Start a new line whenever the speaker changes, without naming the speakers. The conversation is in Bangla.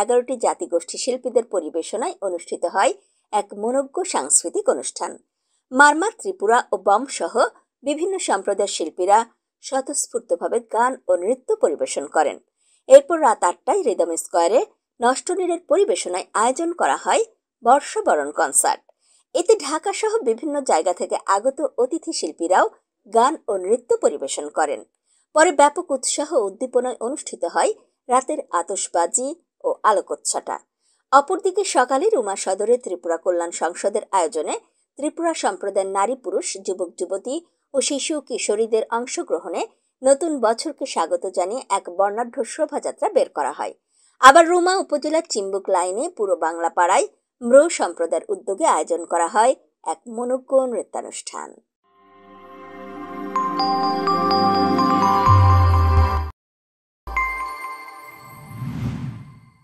11টি জাতিগোষ্ঠী শিল্পীদের পরিবেশনায় অনুষ্ঠিত হয় এক মনোজ্ঞ সাংস্কৃতিক অনুষ্ঠান। মারমা, ত্রিপুরা ও বম সহ বিভিন্ন সম্প্রদায়ের শিল্পীরা স্বতঃস্ফূর্তভাবে গান ও নৃত্য পরিবেশন করেন। এরপর রাত 8টায় রিদম স্কোয়ারে নষ্টনীড়ের পরিবেশনায় আয়োজন করা হয় বর্ষবরণ কনসার্ট। এতে ঢাকা সহ বিভিন্ন জায়গা থেকে আগত অতিথি শিল্পীরাও গান ও নৃত্য পরিবেশন করেন। পরে ব্যাপক উৎসাহ ও উদ্দীপনায় অনুষ্ঠিত হয় রাতের আতশবাজি ও আলোকোৎসটা। অপরদিকে সকালে রুমা সদরে ত্রিপুরা কল্যাণ সংসদের আয়োজনে ত্রিপুরা সম্প্রদায়ের নারী, পুরুষ, যুবক, যুবতী ও শিশু কিশোরীদের অংশগ্রহণে নতুন বছরকে স্বাগত জানিয়ে এক বর্ণাঢ্য শোভাযাত্রা বের করা হয়। আবার রুমা উপজেলার চিম্বুক লাইনে পুরো বাংলা পাড়ায় ম্রো সম্প্রদায়ের উদ্যোগে আয়োজন করা হয় এক মনোজ্ঞ নৃত্যানুষ্ঠান।